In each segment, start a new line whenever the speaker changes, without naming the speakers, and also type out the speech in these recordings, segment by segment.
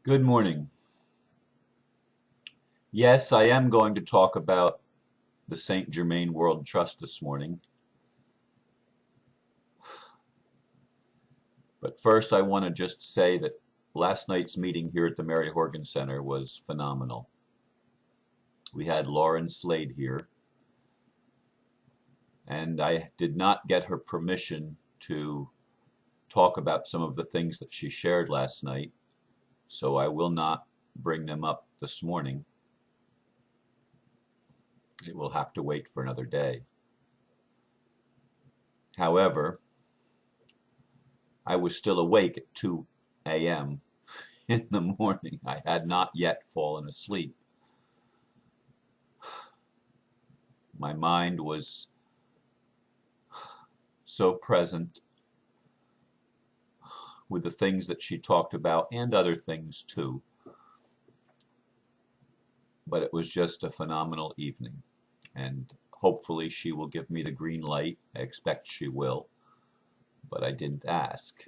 Good morning. Yes, I am going to talk about the St. Germain World Trust this morning. But first, I want to just say that last night's meeting here at the Mary Horgan Center was phenomenal. We had Lauren Slade here, and I did not get her permission to talk about some of the things that she shared last night, so I will not bring them up this morning. It will have to wait for another day. However, I was still awake at 2 a.m. in the morning. I had not yet fallen asleep. My mind was so present with the things that she talked about and other things too. But it was just a phenomenal evening. And hopefully she will give me the green light. I expect she will. But I didn't ask.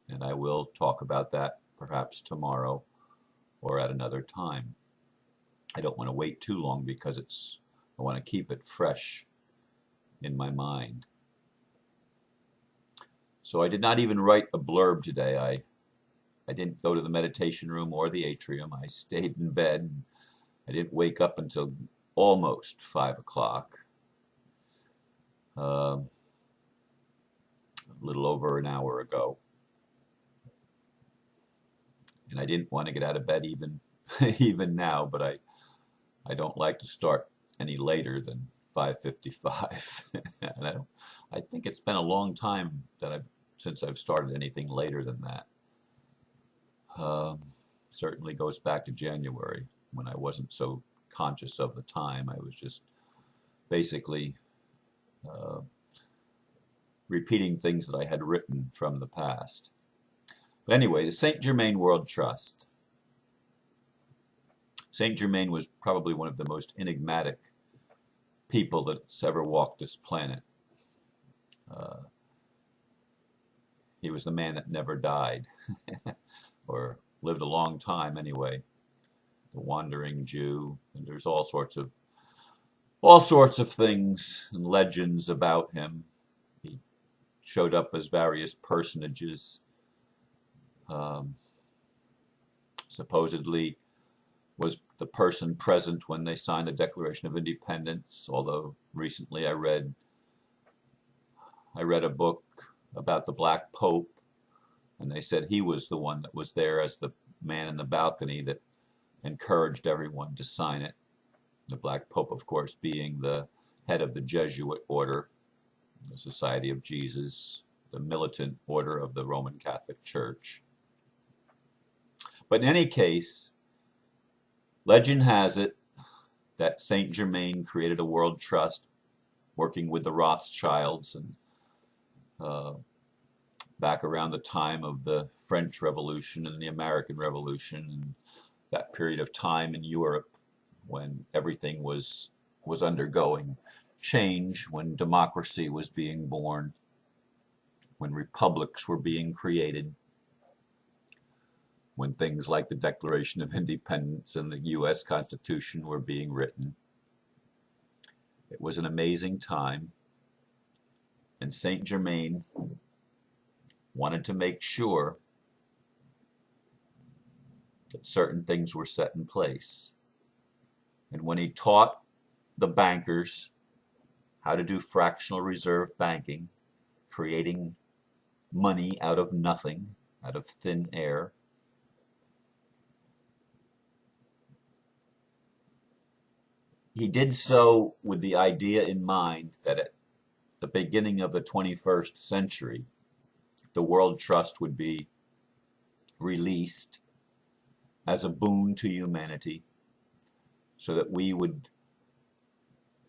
And I will talk about that perhaps tomorrow or at another time. I don't want to wait too long because I want to keep it fresh in my mind. So I did not even write a blurb today. I didn't go to the meditation room or the atrium. I stayed in bed. I didn't wake up until almost 5 o'clock. A little over an hour ago. And I didn't want to get out of bed even now, but I don't like to start any later than 5:55. And I think it's been a long time since I've started anything later than that. Certainly goes back to January when I wasn't so conscious of the time. I was just basically repeating things that I had written from the past. But anyway, the St. Germain World Trust. St. Germain was probably one of the most enigmatic people that's ever walked this planet. He was the man that never died, or lived a long time anyway. The wandering Jew, and there's all sorts of things and legends about him. He showed up as various personages. Supposedly was the person present when they signed the Declaration of Independence, although recently I read a book about the Black Pope, and they said he was the one that was there as the man in the balcony that encouraged everyone to sign it. The Black Pope, of course, being the head of the Jesuit order, the Society of Jesus, the militant order of the Roman Catholic Church. But in any case, legend has it that Saint Germain created a world trust working with the Rothschilds and back around the time of the French Revolution and the American Revolution, and that period of time in Europe when everything was undergoing change, when democracy was being born, when republics were being created, when things like the Declaration of Independence and the U.S. Constitution were being written. It was an amazing time, and Saint Germain wanted to make sure that certain things were set in place. And when he taught the bankers how to do fractional reserve banking, creating money out of nothing, out of thin air, he did so with the idea in mind that at the beginning of the 21st century, the World Trust would be released as a boon to humanity so that we would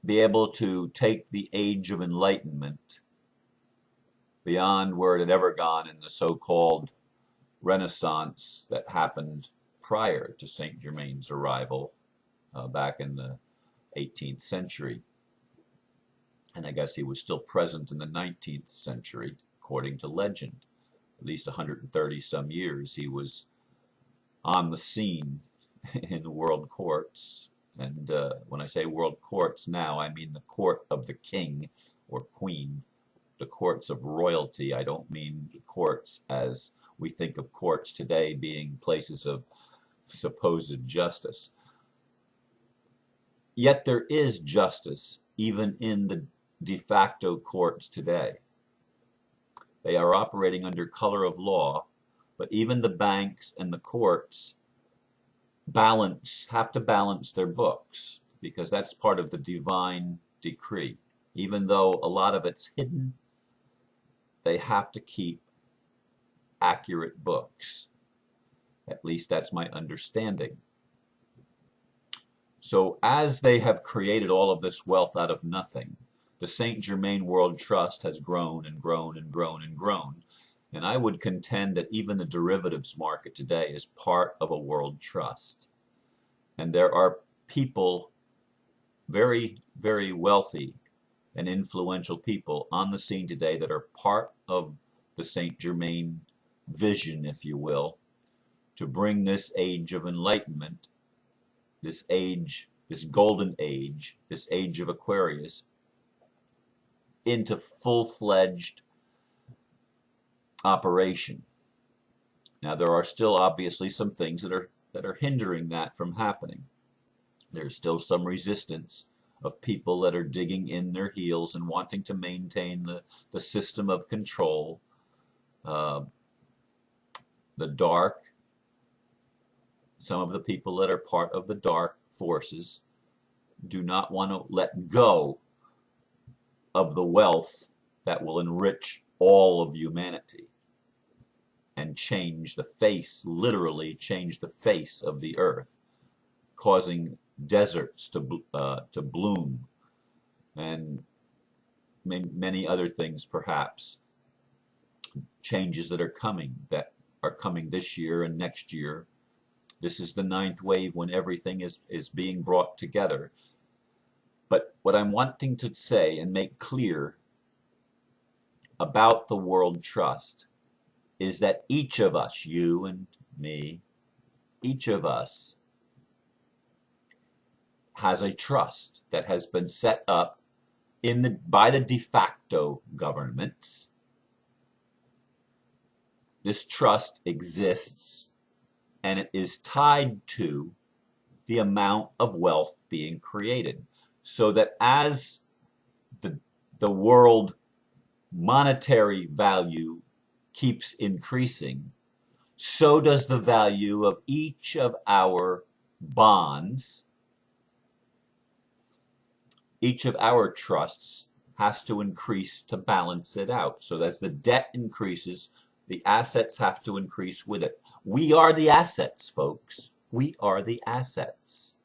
be able to take the age of enlightenment beyond where it had ever gone in the so-called Renaissance that happened prior to Saint Germain's arrival back in the 18th century. And I guess he was still present in the 19th century, according to legend. At least 130 some years he was on the scene in world courts. And when I say world courts now, I mean the court of the king or queen, the courts of royalty. I don't mean the courts as we think of courts today being places of supposed justice. Yet there is justice even in the de facto courts today. They are operating under color of law, but even the banks and the courts have to balance their books because that's part of the divine decree. Even though a lot of it's hidden, they have to keep accurate books. At least that's my understanding. So as they have created all of this wealth out of nothing, the St. Germain World Trust has grown and grown and grown and grown. And I would contend that even the derivatives market today is part of a world trust. And there are people, very, very wealthy and influential people on the scene today that are part of the St. Germain vision, if you will, to bring this age of enlightenment, this age, this golden age, this age of Aquarius, into full-fledged operation. Now, there are still obviously some things that are hindering that from happening. There's still some resistance of people that are digging in their heels and wanting to maintain the system of control. The dark, some of the people that are part of the dark forces do not want to let go of the wealth that will enrich all of humanity and change the face, literally change the face of the earth, causing deserts to bloom and many other things, perhaps changes that are coming this year and next year. This is the ninth wave when everything is being brought together. But what I'm wanting to say and make clear about the World Trust is that each of us, you and me, each of us has a trust that has been set up by the de facto governments. This trust exists and it is tied to the amount of wealth being created. So that as the world monetary value keeps increasing, so does the value of each of our bonds. Each of our trusts has to increase to balance it out. So as the debt increases, the assets have to increase with it. We are the assets, folks. We are the assets.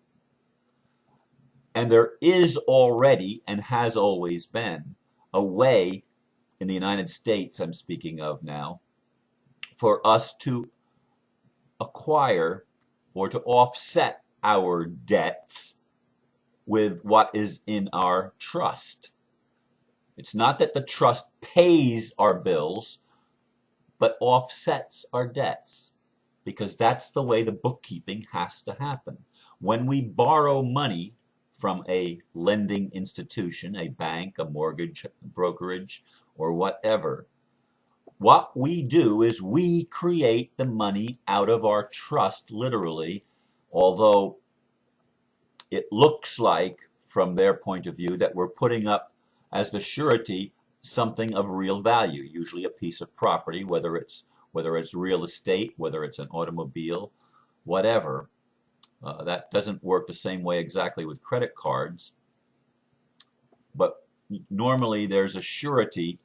And there is already, and has always been, a way in the United States, I'm speaking of now, for us to acquire or to offset our debts with what is in our trust. It's not that the trust pays our bills, but offsets our debts, because that's the way the bookkeeping has to happen. When we borrow money from a lending institution, a bank, a mortgage brokerage, or whatever, what we do is we create the money out of our trust, literally, although it looks like, from their point of view, that we're putting up as the surety something of real value, usually a piece of property, whether it's real estate, whether it's an automobile, whatever. That doesn't work the same way exactly with credit cards, but normally there's a surety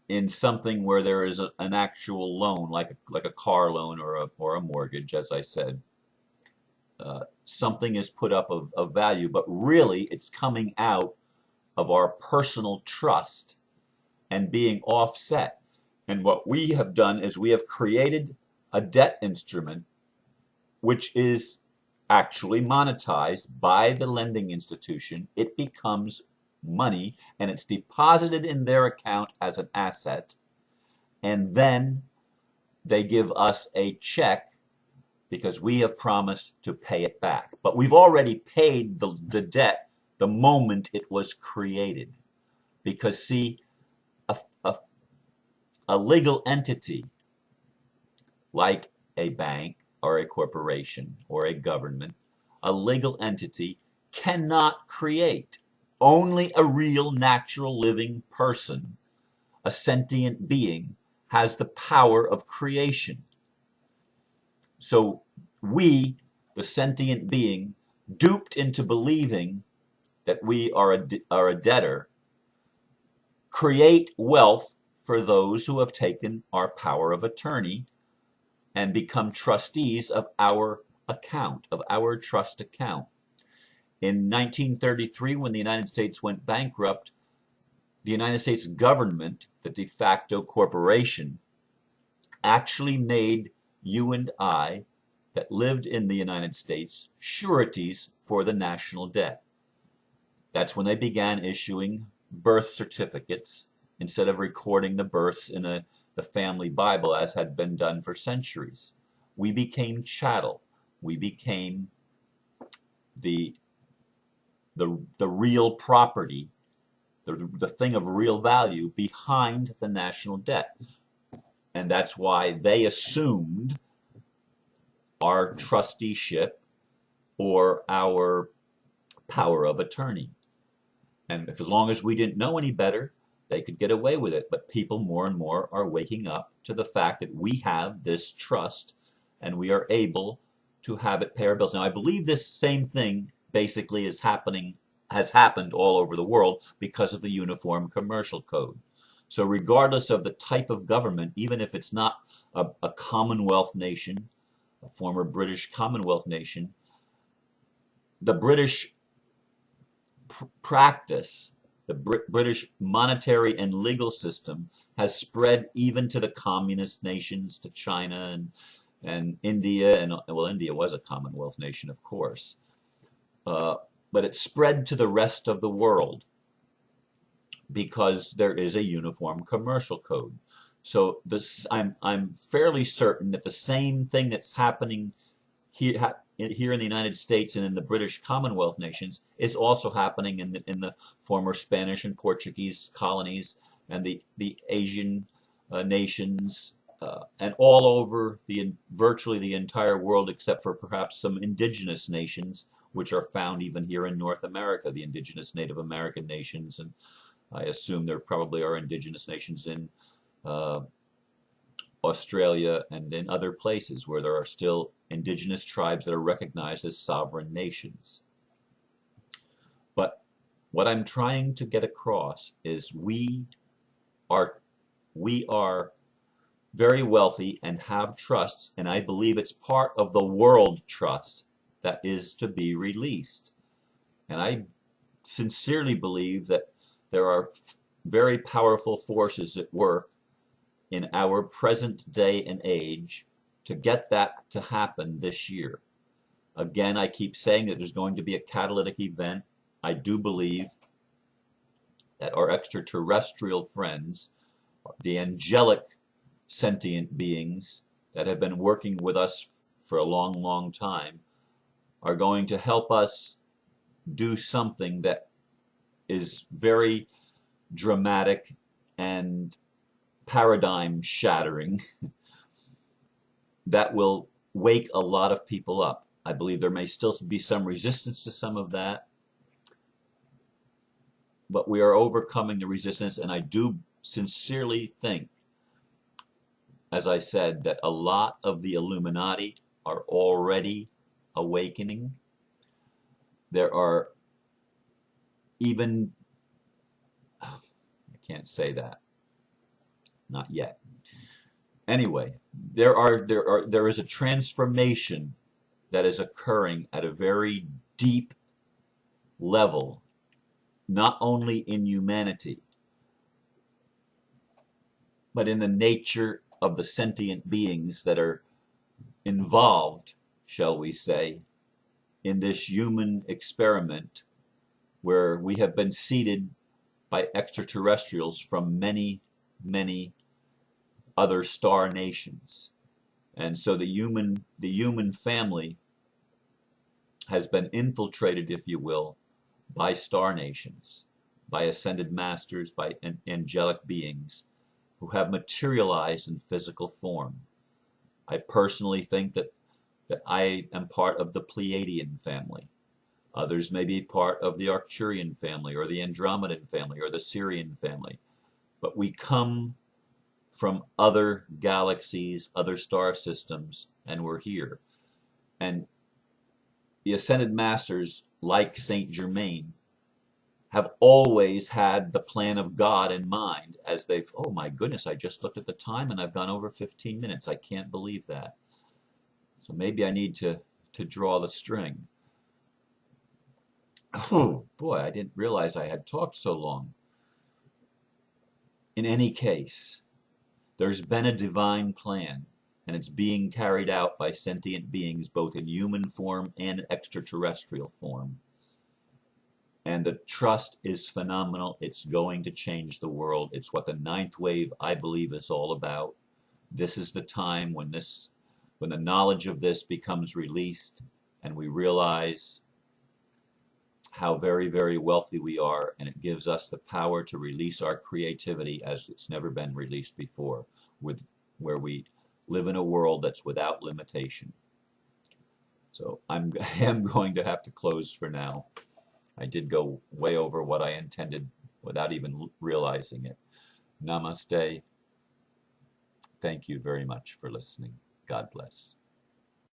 in something where there is an actual loan, like a car loan or a mortgage, as I said. Something is put up of value, but really it's coming out of our personal trust and being offset. And what we have done is we have created a debt instrument which is actually monetized by the lending institution. It becomes money and it's deposited in their account as an asset. And then they give us a check because we have promised to pay it back. But we've already paid the debt the moment it was created. Because, see, a, a, a legal entity like a bank or a corporation or a government, a legal entity cannot create. Only a real, natural, living person, a sentient being, has the power of creation. So we, the sentient being, duped into believing that we are a debtor, create wealth for those who have taken our power of attorney and become trustees of our account, of our trust account. In 1933, when the United States went bankrupt, the United States government, the de facto corporation, actually made you and I, that lived in the United States, sureties for the national debt. That's when they began issuing birth certificates instead of recording the births in the family Bible, as had been done for centuries. We became chattel. We became the real property, the thing of real value behind the national debt. And that's why they assumed our trusteeship or our power of attorney. And if, as long as we didn't know any better, they could get away with it. But people more and more are waking up to the fact that we have this trust and we are able to have it pay our bills. Now, I believe this same thing basically has happened all over the world because of the Uniform Commercial Code. So regardless of the type of government, even if it's not a Commonwealth nation, a former British Commonwealth nation, the British practice, the British monetary and legal system has spread even to the communist nations, to China and India, and well, India was a Commonwealth nation, of course, but it spread to the rest of the world because there is a Uniform Commercial Code. So this, I'm fairly certain that the same thing that's happening here in the United States and in the British Commonwealth nations is also happening in the former Spanish and Portuguese colonies and the Asian nations and all over virtually the entire world, except for perhaps some indigenous nations, which are found even here in North America, the indigenous Native American nations, and I assume there probably are indigenous nations in Australia and in other places where there are still indigenous tribes that are recognized as sovereign nations. But what I'm trying to get across is we are very wealthy and have trusts, and I believe it's part of the world trust that is to be released. And I sincerely believe that there are very powerful forces at work in our present day and age to get that to happen this year. Again, I keep saying that there's going to be a catalytic event. I do believe that our extraterrestrial friends, the angelic sentient beings that have been working with us for a long, long time, are going to help us do something that is very dramatic and paradigm shattering that will wake a lot of people up. I believe there may still be some resistance to some of that, but we are overcoming the resistance, and I do sincerely think, as I said, that a lot of the Illuminati are already awakening. There are even, I can't say that, not yet. Anyway, there is a transformation that is occurring at a very deep level, not only in humanity, but in the nature of the sentient beings that are involved, shall we say, in this human experiment where we have been seeded by extraterrestrials from many, many other star nations. And so the human family has been infiltrated, if you will, by star nations, by ascended masters, by angelic beings who have materialized in physical form. I personally think that I am part of the Pleiadian family. Others may be part of the Arcturian family or the Andromedan family or the Sirian family. But we come from other galaxies, other star systems, and we're here. And the Ascended Masters, like Saint Germain, have always had the plan of God in mind as they've, oh my goodness, I just looked at the time and I've gone over 15 minutes. I can't believe that. So maybe I need to draw the string. Oh boy, I didn't realize I had talked so long. In any case, there's been a divine plan, and it's being carried out by sentient beings both in human form and extraterrestrial form. And the trust is phenomenal. It's going to change the world. It's what the ninth wave, I believe, is all about. This is the time when the knowledge of this becomes released and we realize how very, very wealthy we are, and it gives us the power to release our creativity as it's never been released before, where we live in a world that's without limitation. So I am going to have to close for now. I did go way over what I intended without even realizing it. Namaste. Thank you very much for listening. God bless.